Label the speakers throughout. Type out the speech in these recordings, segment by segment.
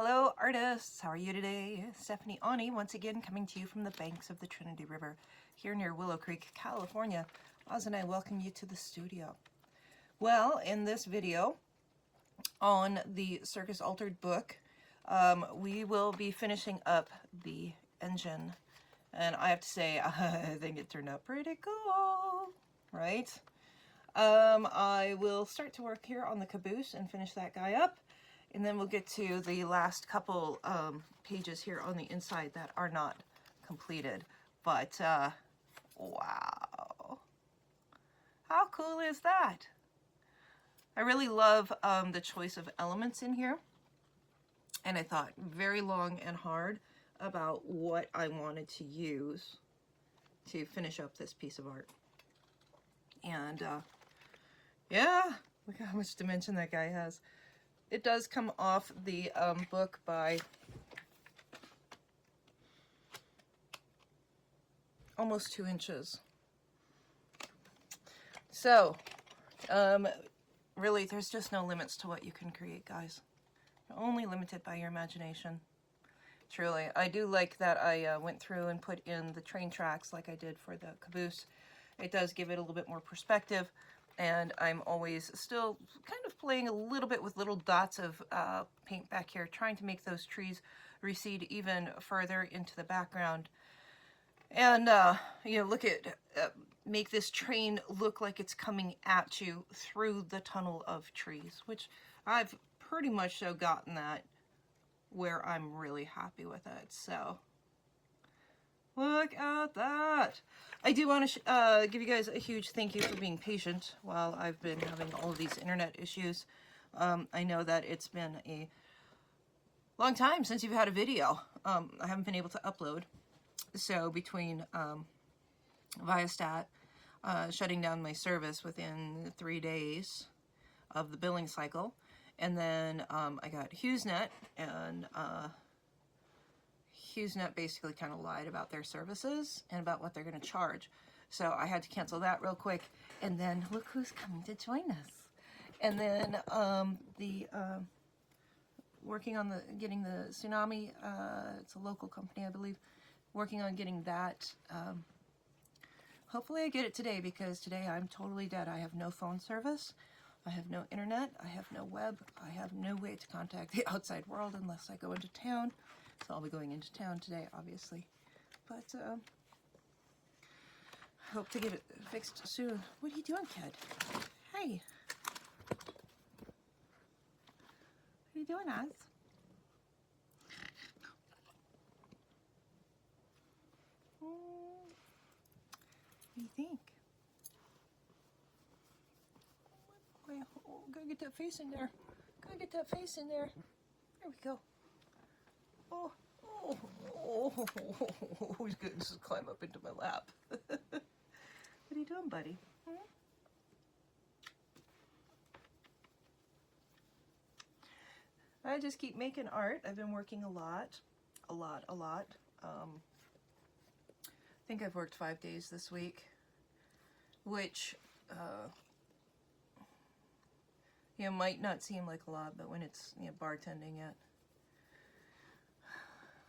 Speaker 1: Hello artists, how are you today? Stephanie Aune once again coming to you from the banks of the Trinity River here near Willow Creek, California. Oz and I welcome you to the studio. Well, in this video on the Circus Altered book, we will be finishing up the engine. And I have to say, I think it turned out pretty cool, right? I will start to work here on the caboose and finish that guy up. And then we'll get to the last couple pages here on the inside that are not completed. But, wow. How cool is that? I really love the choice of elements in here. And I thought very long and hard about what I wanted to use to finish up this piece of art. And, yeah, look at how much dimension that guy has. It does come off the book by almost 2 inches. So, really, there's just no limits to what you can create, guys. You're only limited by your imagination. Truly. I do like that I went through and put in the train tracks like I did for the caboose. It does give it a little bit more perspective. And I'm always still kind of playing a little bit with little dots of paint back here, trying to make those trees recede even further into the background. And, you know, look at, make this train look like it's coming at you through the tunnel of trees, which I've pretty much so gotten that where I'm really happy with it. So look at that. I do want to give you guys a huge thank you for being patient while I've been having all of these internet issues. I know that it's been a long time since you've had a video. I haven't been able to upload. So between Viastat shutting down my service within 3 days of the billing cycle, and then I got HughesNet, and HughesNet basically kind of lied about their services and about what they're going to charge. So I had to cancel that real quick. And then look who's coming to join us. And then working on getting the Tsunami, it's a local company, I believe, working on getting that. Hopefully I get it today, because today I'm totally dead. I have no phone service. I have no internet. I have no web. I have no way to contact the outside world unless I go into town. So I'll be going into town today, obviously. But I hope to get it fixed soon. What are you doing, kid? Hey. What are you doing, Oz? What do you think? Oh, gotta get that face in there. Gotta get that face in there. There we go. Oh, he's going to climb up into my lap. What are you doing, buddy? I just keep making art. I've been working a lot. I think I've worked 5 days this week, which, you know, might not seem like a lot, but when it's, you know, bartending it,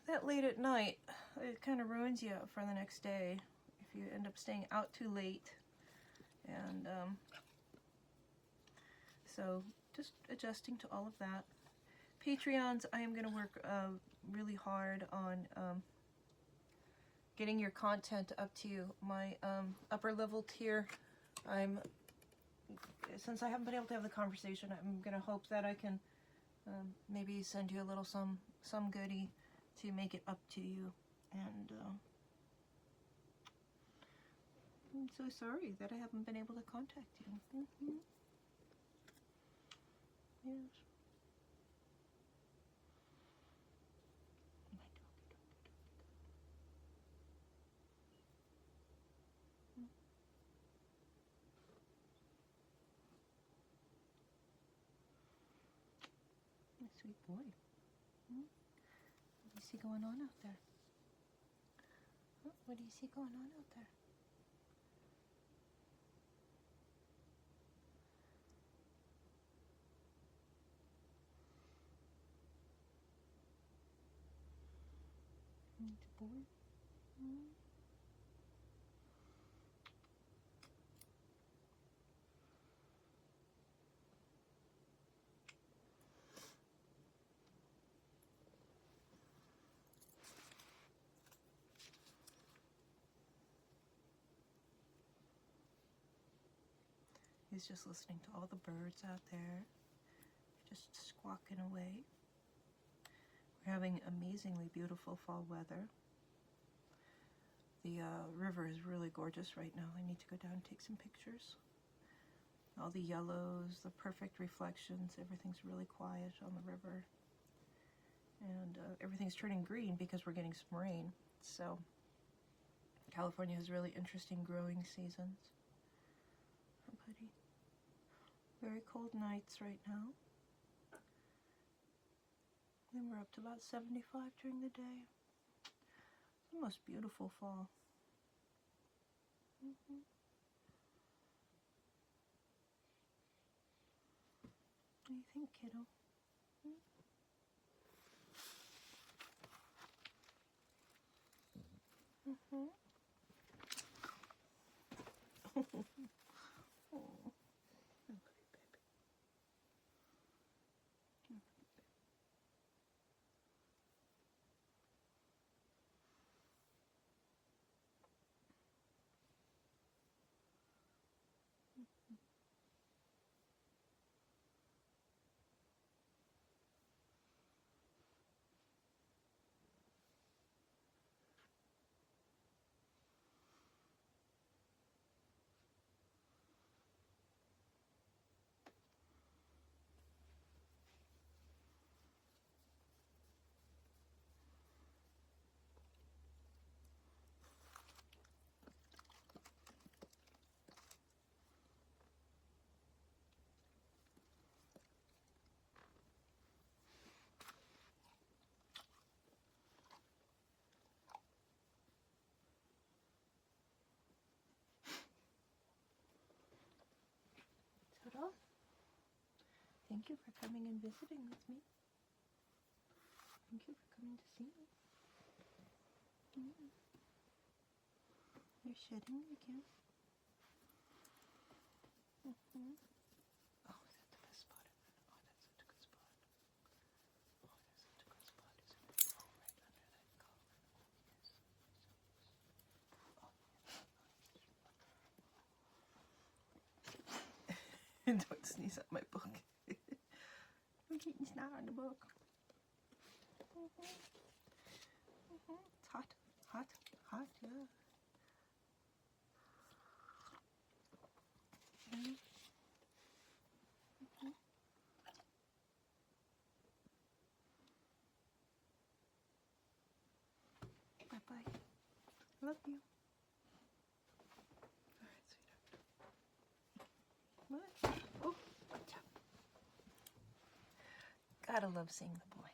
Speaker 1: that late at night, it kind of ruins you for the next day if you end up staying out too late. And so just adjusting to all of that. Patreons, I am going to work really hard on getting your content up to my upper level tier. Since I haven't been able to have the conversation, I'm going to hope that I can maybe send you a little some goodie to make it up to you. And I'm so sorry that I haven't been able to contact you. Yes. Sweet boy. What do you see going on out there? What do you see going on out there? going to board. He's just listening to all the birds out there, just squawking away. We're having amazingly beautiful fall weather. The river is really gorgeous right now. I need to go down and take some pictures. All the yellows, the perfect reflections, everything's really quiet on the river. And everything's turning green because we're getting some rain. So California has really interesting growing seasons. Oh, buddy. Very cold nights right now. Then we're up to about 75 during the day. The most beautiful fall. What do you think, kiddo? Oh. Ta-da. Thank you for coming and visiting with me. Thank you for coming to see me. You're shedding again. Oh, is that the best spot? Oh, that's such a good spot. Oh, that's such a good spot, isn't it? Oh, right under that collar. Oh, yes. Don't sneeze at my book. I'm getting snot on the book. It's hot, hot, hot, yeah. Bye-bye. Love you. All right, sweetheart. What? Oh, good job. Gotta love seeing the boy.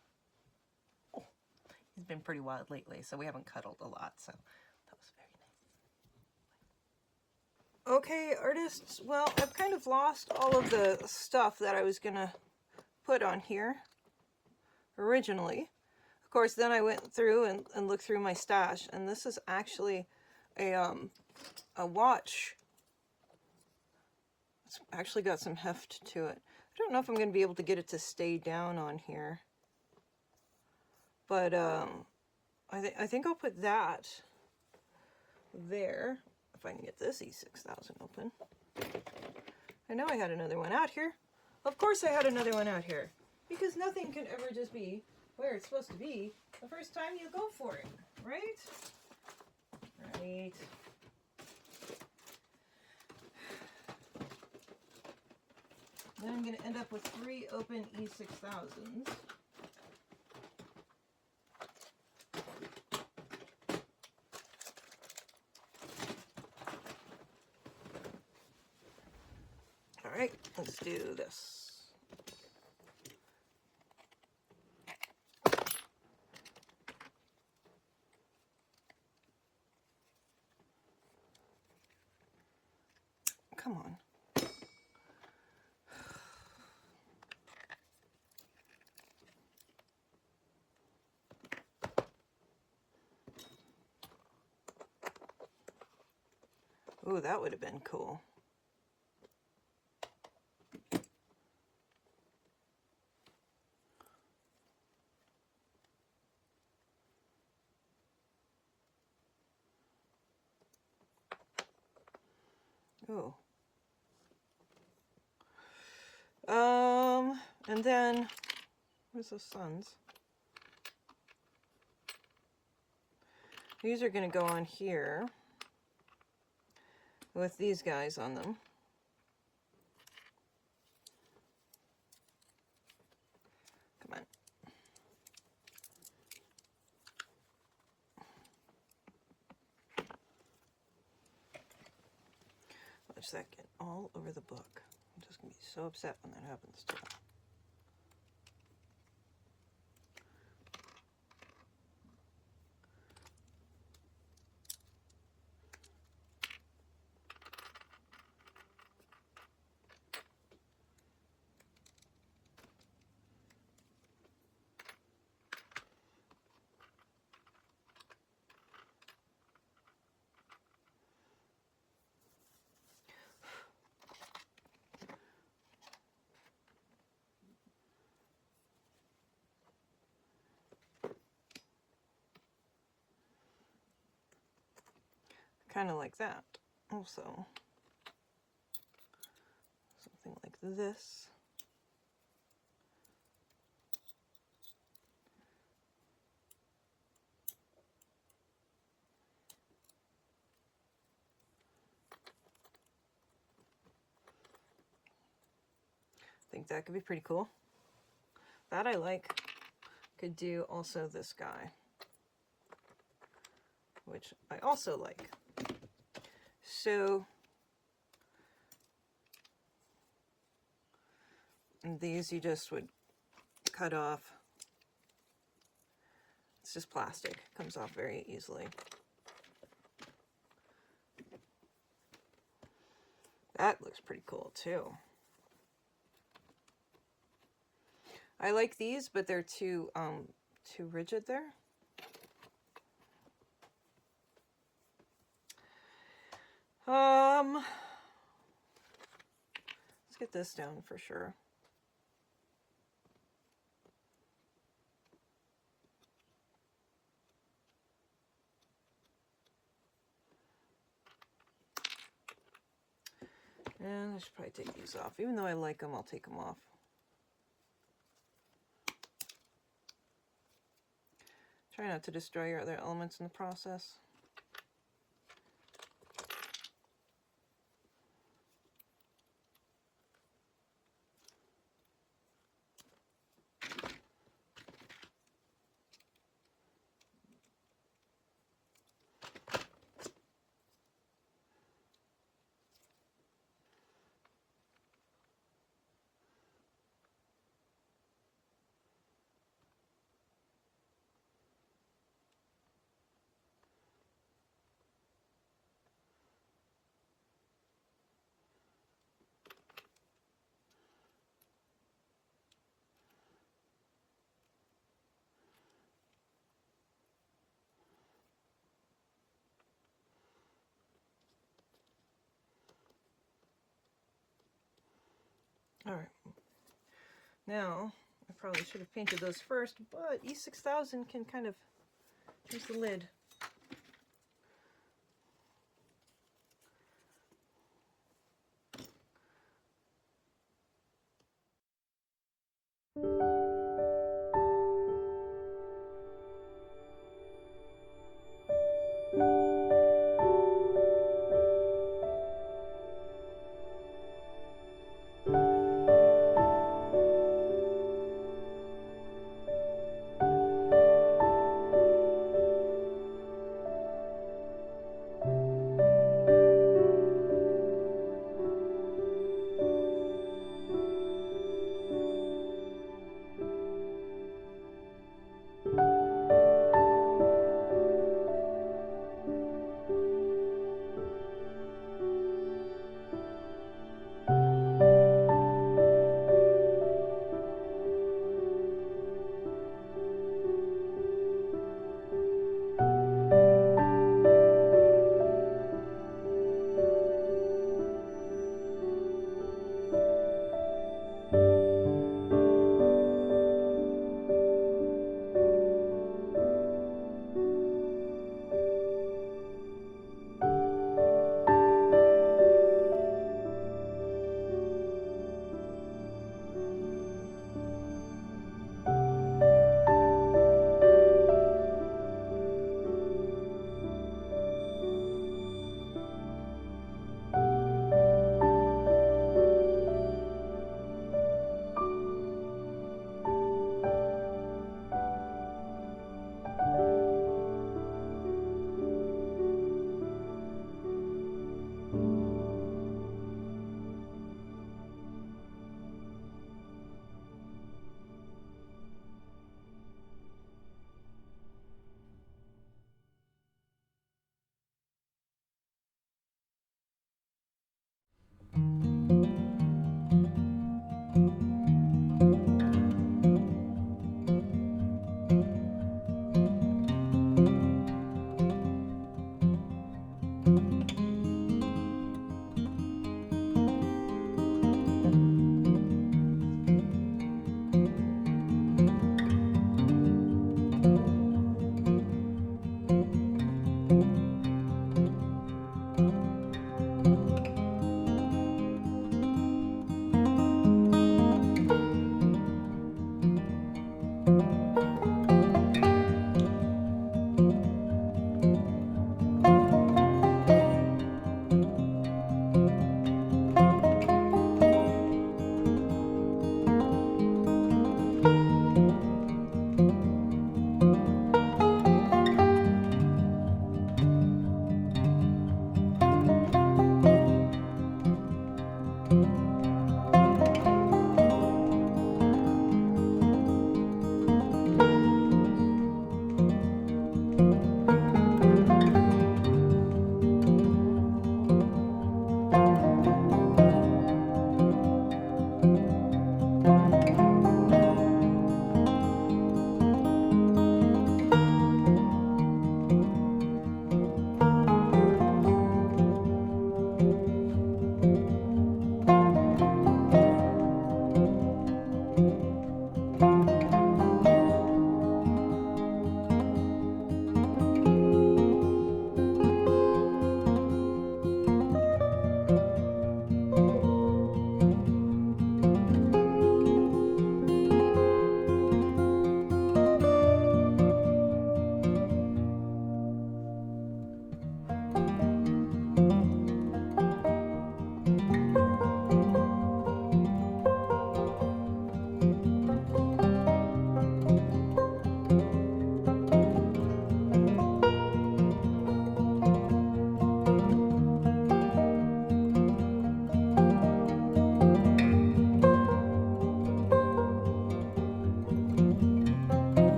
Speaker 1: Oh, he's been pretty wild lately, so we haven't cuddled a lot, so that was very nice. Okay, artists, well, I've kind of lost all of the stuff that I was gonna put on here originally. Of course, then I went through and looked through my stash, and this is actually a watch. It's actually got some heft to it. I don't know if I'm going to be able to get it to stay down on here, but I think I'll put that there, if I can get this E6000 open. I know I had another one out here. Of course I had another one out here, because nothing can ever just be where it's supposed to be the first time you go for it, right? Right. Then I'm going to end up with 3 open E6000s. All right, let's do this. Come on. Ooh, that would have been cool. Ooh. And then, where's the suns? These are going to go on here with these guys on them. Come on. Watch that get all over the book. I'm just going to be so upset when that happens to them. Kind of like that. Also, something like this. I think that could be pretty cool. That I like. Could do also this guy, which I also like. So these you just would cut off. It's just plastic, comes off very easily. That looks pretty cool too. I like these, but they're too rigid there. Let's get this down for sure. And I should probably take these off. Even though I like them, I'll take them off. Try not to destroy your other elements in the process. All right. Now, I probably should have painted those first, but E6000 can kind of, here's the lid.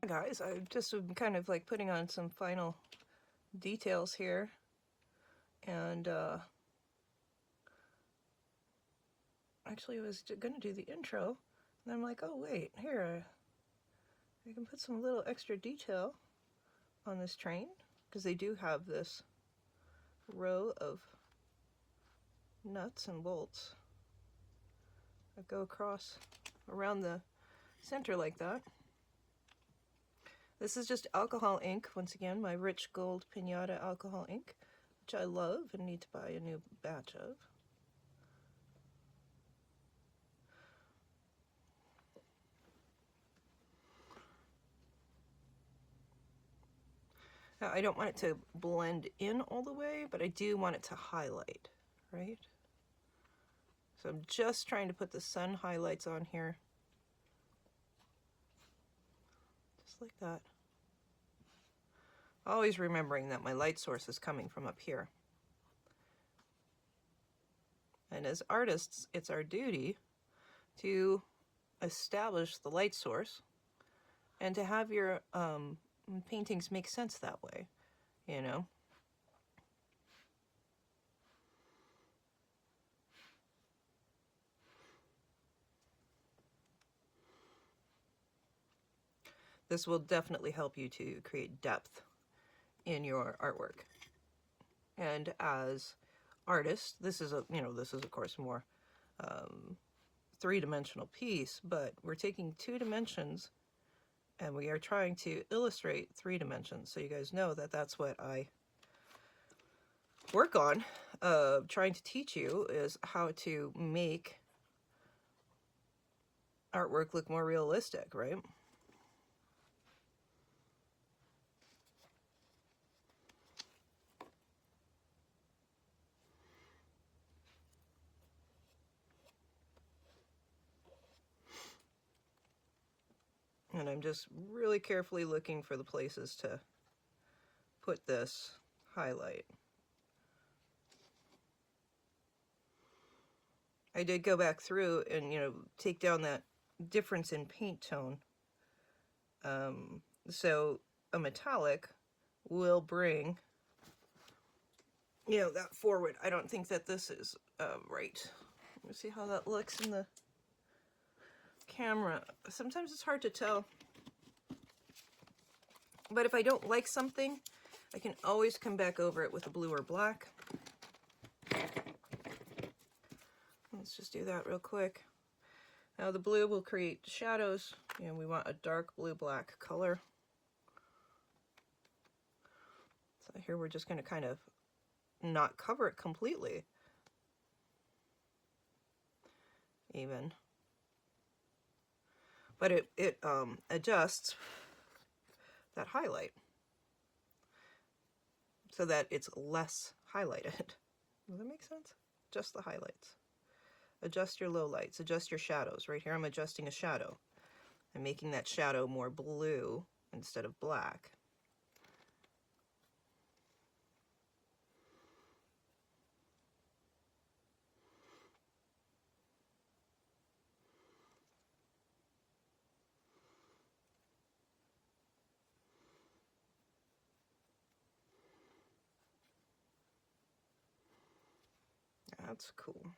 Speaker 1: guys, I've just been kind of like putting on some final details here, and actually I was going to do the intro, and I'm like, oh wait, here, I can put some little extra detail on this train, because they do have this row of nuts and bolts that go across around the center like that. This is just alcohol ink, once again, my rich gold Pinata alcohol ink, which I love and need to buy a new batch of. Now, I don't want it to blend in all the way, but I do want it to highlight, right? So I'm just trying to put the sun highlights on here. Just like that. Always remembering that my light source is coming from up here. And as artists, it's our duty to establish the light source and to have your paintings make sense that way, you know? This will definitely help you to create depth in your artwork. And as artists, this is of course more three-dimensional piece, but we're taking 2 dimensions and we are trying to illustrate 3 dimensions. So you guys know that that's what I work on, trying to teach you, is how to make artwork look more realistic, right? And I'm just really carefully looking for the places to put this highlight. I did go back through and, take down that difference in paint tone. So a metallic will bring, that forward. I don't think that this is right. Let me see how that looks in the camera. Sometimes it's hard to tell. But if I don't like something, I can always come back over it with a blue or black. Let's just do that real quick. Now the blue will create shadows, and we want a dark blue-black color. So here we're just going to kind of not cover it completely, even. But it adjusts that highlight so that it's less highlighted. Does that make sense? Just the highlights. Adjust your lowlights, adjust your shadows. Right here I'm adjusting a shadow. I'm making that shadow more blue instead of black. That's cool.